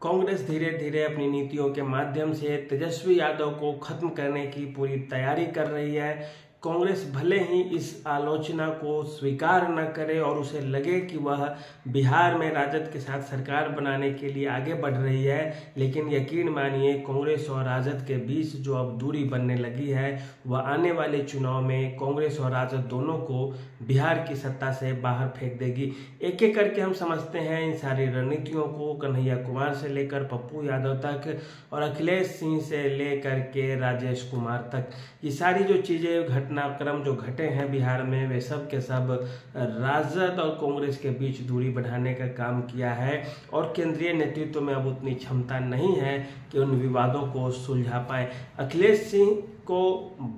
कांग्रेस धीरे धीरे अपनी नीतियों के माध्यम से तेजस्वी यादव को खत्म करने की पूरी तैयारी कर रही है। कांग्रेस भले ही इस आलोचना को स्वीकार न करे और उसे लगे कि वह बिहार में राजद के साथ सरकार बनाने के लिए आगे बढ़ रही है, लेकिन यकीन मानिए कांग्रेस और राजद के बीच जो अब दूरी बनने लगी है वह आने वाले चुनाव में कांग्रेस और राजद दोनों को बिहार की सत्ता से बाहर फेंक देगी। एक एक करके हम समझते हैं इन सारी रणनीतियों को, कन्हैया कुमार से लेकर पप्पू यादव तक और अखिलेश सिंह से लेकर के राजेश कुमार तक। ये सारी जो चीज़ें घटनाक्रम जो घटे हैं बिहार में, वे सब के सब राजद और कांग्रेस के बीच दूरी बढ़ाने का काम किया है और केंद्रीय नेतृत्व में अब उतनी क्षमता नहीं है कि उन विवादों को सुलझा पाए। अखिलेश सिंह को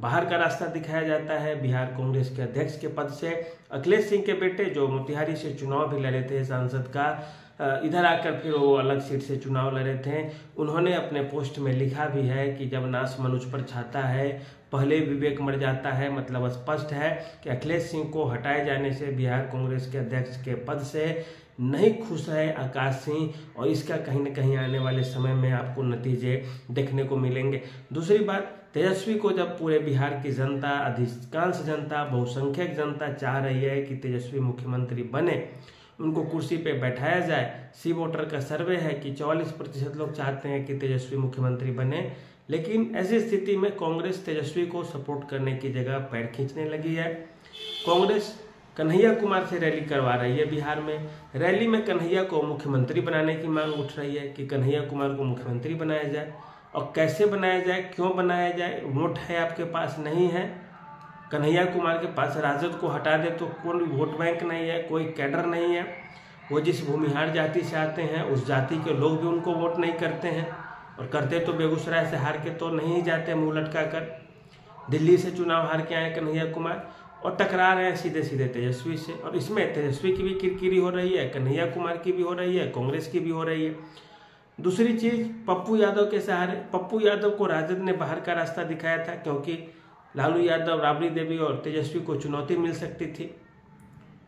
बाहर का रास्ता दिखाया जाता है बिहार कांग्रेस के अध्यक्ष के पद से। अखिलेश सिंह के बेटे जो मोतिहारी से चुनाव भी लड़े थे सांसद का, इधर आकर फिर वो अलग सीट से चुनाव लड़े थे। उन्होंने अपने पोस्ट में लिखा भी है कि जब नाश मनुष्य पर छाता है पहले विवेक मर जाता है। मतलब स्पष्ट है कि अखिलेश सिंह को हटाए जाने से बिहार कांग्रेस के अध्यक्ष के पद से नहीं खुश है आकाश सिंह, और इसका कहीं न कहीं आने वाले समय में आपको नतीजे देखने को मिलेंगे। दूसरी बात, तेजस्वी को जब पूरे बिहार की जनता, अधिकांश जनता, बहुसंख्यक जनता चाह रही है कि तेजस्वी मुख्यमंत्री बने, उनको कुर्सी पे बैठाया जाए। सी वोटर का सर्वे है कि 44% लोग चाहते हैं कि तेजस्वी मुख्यमंत्री बने, लेकिन ऐसी स्थिति में कांग्रेस तेजस्वी को सपोर्ट करने की जगह पैर खींचने लगी है। कांग्रेस कन्हैया कुमार से रैली करवा रही है बिहार में। रैली में कन्हैया को मुख्यमंत्री बनाने की मांग उठ रही है कि कन्हैया कुमार को मुख्यमंत्री बनाया जाए। और कैसे बनाया जाए, क्यों बनाया जाए? वोट है आपके पास, नहीं है। कन्हैया कुमार के पास राजद को हटा दे तो कोई वोट बैंक नहीं है, कोई कैडर नहीं है। वो जिस भूमिहार जाति से आते हैं उस जाति के लोग भी उनको वोट नहीं करते हैं, और करते तो बेगूसराय से हार के तो नहीं जाते मुंह लटका कर। दिल्ली से चुनाव हार के आए कन्हैया कुमार और टकरा रहे हैं सीधे सीधे तेजस्वी से। और इसमें तेजस्वी की भी किरकिरी हो रही है, कन्हैया कुमार की भी हो रही है, कांग्रेस की भी हो रही है। दूसरी चीज, पप्पू यादव के सहारे, पप्पू यादव को राजद ने बाहर का रास्ता दिखाया था क्योंकि लालू यादव, राबड़ी देवी और तेजस्वी को चुनौती मिल सकती थी,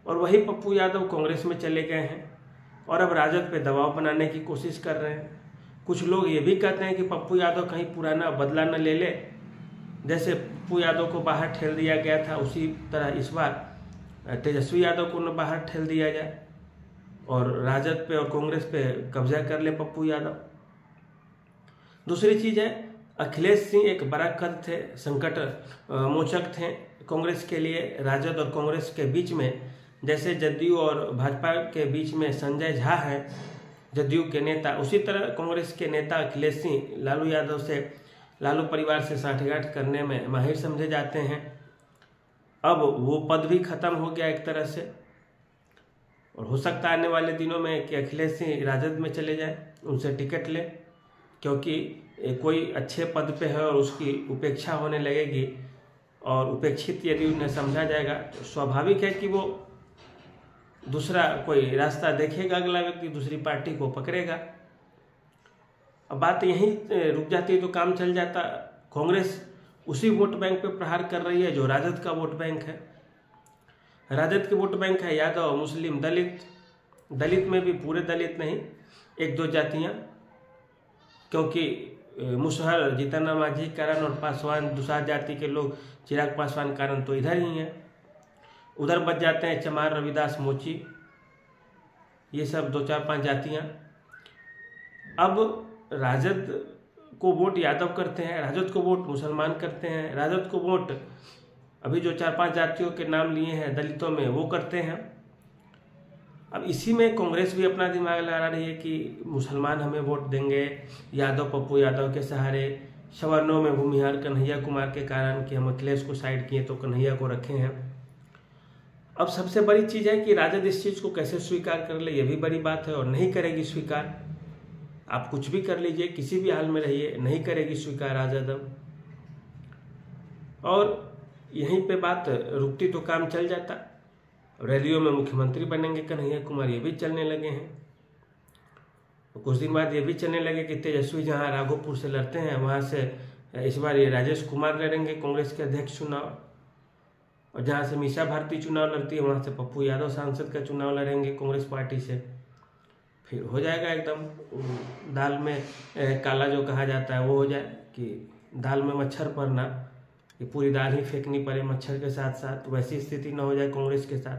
और वही पप्पू यादव कांग्रेस में चले गए हैं और अब राजद पे दबाव बनाने की कोशिश कर रहे हैं। कुछ लोग ये भी कहते हैं कि पप्पू यादव कहीं पुराना बदला न ले ले, जैसे पप्पू यादव को बाहर ठेल दिया गया था उसी तरह इस बार तेजस्वी यादव को न बाहर ठेल दिया जाए और राजद पे और कांग्रेस पे कब्जा कर ले पप्पू यादव। दूसरी चीज है, अखिलेश सिंह एक बड़ा कद थे, संकट मोचक थे कांग्रेस के लिए। राजद और कांग्रेस के बीच में जैसे जदयू और भाजपा के बीच में संजय झा है जदयू के नेता, उसी तरह कांग्रेस के नेता अखिलेश सिंह लालू यादव से, लालू परिवार से साठगांठ करने में माहिर समझे जाते हैं। अब वो पद भी खत्म हो गया एक तरह से, और हो सकता है आने वाले दिनों में कि अखिलेश सिंह राजद में चले जाए, उनसे टिकट ले, क्योंकि कोई अच्छे पद पे है और उसकी उपेक्षा होने लगेगी, और उपेक्षित यदि उन्हें समझा जाएगा तो स्वाभाविक है कि वो दूसरा कोई रास्ता देखेगा, अगला व्यक्ति दूसरी पार्टी को पकड़ेगा। अब बात यहीं रुक जाती है तो काम चल जाता। कांग्रेस उसी वोट बैंक पे प्रहार कर रही है जो राजद का वोट बैंक है। राजद के वोट बैंक है यादव, मुस्लिम, दलित। दलित में भी पूरे दलित नहीं, एक दो जातियां, क्योंकि मुसहर, जीतन मांझी कारण और पासवान दूसरा जाति के लोग, चिराग पासवान कारण तो इधर ही हैं। उधर बच जाते हैं चमार, रविदास, मोची, ये सब 2-4-5 जातियां। अब राजद को वोट यादव करते हैं, राजद को वोट मुसलमान करते हैं, राजद को वोट अभी जो 4-5 जातियों के नाम लिए हैं दलितों में वो करते हैं। अब इसी में कांग्रेस भी अपना दिमाग लगा रही है कि मुसलमान हमें वोट देंगे यादव, पप्पू यादव के सहारे, सवर्णों में भूमिहार कन्हैया कुमार के कारण कि हम अखिलेश को साइड किए तो कन्हैया को रखे हैं। अब सबसे बड़ी चीज है कि राजद इस चीज को कैसे स्वीकार कर ले, ये भी बड़ी बात है, और नहीं करेगी स्वीकार। आप कुछ भी कर लीजिए, किसी भी हाल में रहिए, नहीं करेगी स्वीकार राजद अब। और यहीं पे बात रुकती तो काम चल जाता। रैलियों में मुख्यमंत्री बनेंगे कन्हैया कुमार, ये भी चलने लगे हैं। तो कुछ दिन बाद ये भी चलने लगे कि तेजस्वी जहां राघोपुर से लड़ते हैं वहां से इस बार ये राजेश कुमार लड़ेंगे कांग्रेस के अध्यक्ष चुनाव, और जहां से मीसा भारती चुनाव लड़ती है वहां से पप्पू यादव सांसद का चुनाव लड़ेंगे कांग्रेस पार्टी से। फिर हो जाएगा एकदम दाल में काला जो कहा जाता है वो हो जाए कि दाल में मच्छर पड़ना, कि पूरी दाल ही फेंकनी पड़े मच्छर के साथ साथ, वैसी स्थिति ना हो जाए कांग्रेस के साथ।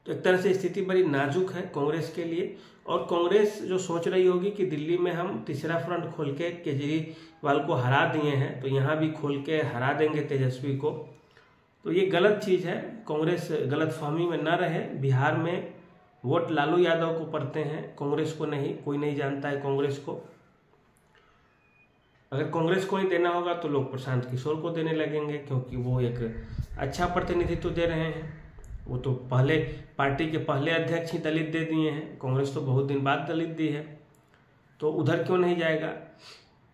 तो एक तरह से स्थिति बड़ी नाजुक है कांग्रेस के लिए। और कांग्रेस जो सोच रही होगी कि दिल्ली में हम तीसरा फ्रंट खोल के केजरीवाल को हरा दिए हैं, तो यहाँ भी खोल के हरा देंगे तेजस्वी को, तो ये गलत चीज़ है। कांग्रेस गलत फहमी में न रहे। बिहार में वोट लालू यादव को पड़ते हैं, कांग्रेस को नहीं। कोई नहीं जानता है कांग्रेस को। अगर कांग्रेस को ही देना होगा तो लोग प्रशांत किशोर को देने लगेंगे, क्योंकि वो एक अच्छा प्रतिनिधित्व दे रहे हैं। वो तो पहले पार्टी के पहले अध्यक्ष ही दलित दे दिए हैं, कांग्रेस तो बहुत दिन बाद दलित दी है, तो उधर क्यों नहीं जाएगा।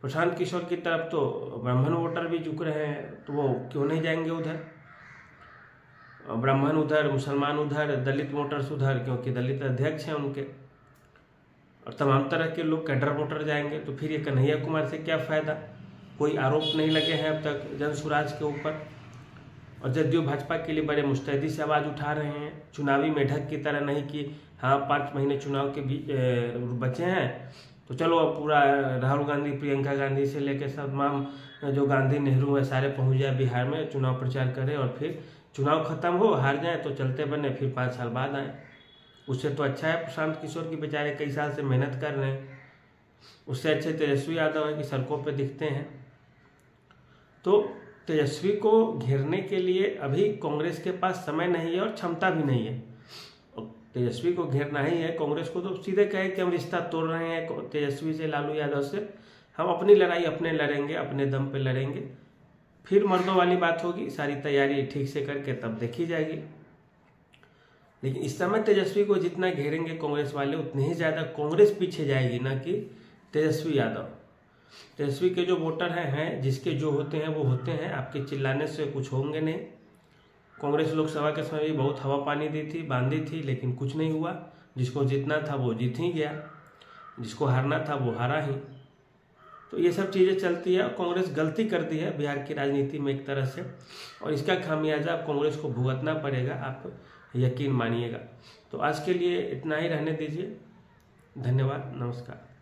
प्रशांत किशोर की तरफ तो ब्राह्मण वोटर भी झुक रहे हैं, तो वो क्यों नहीं जाएंगे उधर। ब्राह्मण उधर, मुसलमान उधर, दलित वोटर्स उधर, क्योंकि दलित अध्यक्ष हैं उनके, और तमाम तरह के लोग कैडर वोटर जाएंगे। तो फिर ये कन्हैया कुमार से क्या फ़ायदा। कोई आरोप नहीं लगे हैं अब तक जनसुराज के ऊपर, और जदयू भाजपा के लिए बड़े मुस्तैदी से आवाज़ उठा रहे हैं। चुनावी मेढक की तरह नहीं कि हाँ 5 महीने चुनाव के भी बचे हैं तो चलो अब पूरा राहुल गांधी, प्रियंका गांधी से लेकर तमाम जो गांधी नेहरू है सारे पहुंच जाए बिहार में, चुनाव प्रचार करें, और फिर चुनाव खत्म हो, हार जाए तो चलते बने, फिर 5 साल बाद आए। उससे तो अच्छा है प्रशांत किशोर की बेचारे कई साल से मेहनत कर रहे हैं। उससे अच्छे तेजस्वी यादव है कि सड़कों पे दिखते हैं। तो तेजस्वी को घेरने के लिए अभी कांग्रेस के पास समय नहीं है और क्षमता भी नहीं है। तेजस्वी को घेरना ही है कांग्रेस को, तो सीधे कहे कि हम रिश्ता तोड़ रहे हैं तेजस्वी से, लालू यादव से, हम अपनी लड़ाई अपने लड़ेंगे, अपने दम पे लड़ेंगे, फिर मर्दों वाली बात होगी, सारी तैयारी ठीक से करके तब देखी जाएगी। लेकिन इस समय तेजस्वी को जितना घेरेंगे कांग्रेस वाले उतनी ही ज़्यादा कांग्रेस पीछे जाएगी, ना कि तेजस्वी यादव। तेजस्वी के जो वोटर हैं जिसके जो होते हैं वो होते हैं, आपके चिल्लाने से कुछ होंगे नहीं। कांग्रेस लोकसभा के समय भी बहुत हवा पानी दी थी, बांधी थी, लेकिन कुछ नहीं हुआ। जिसको जीतना था वो जीत ही गया, जिसको हारना था वो हारा ही। तो ये सब चीज़ें चलती है। कांग्रेस गलती कर दी है बिहार की राजनीति में एक तरह से, और इसका खामियाजा कांग्रेस को भुगतना पड़ेगा, आप यकीन मानिएगा। तो आज के लिए इतना ही रहने दीजिए। धन्यवाद, नमस्कार।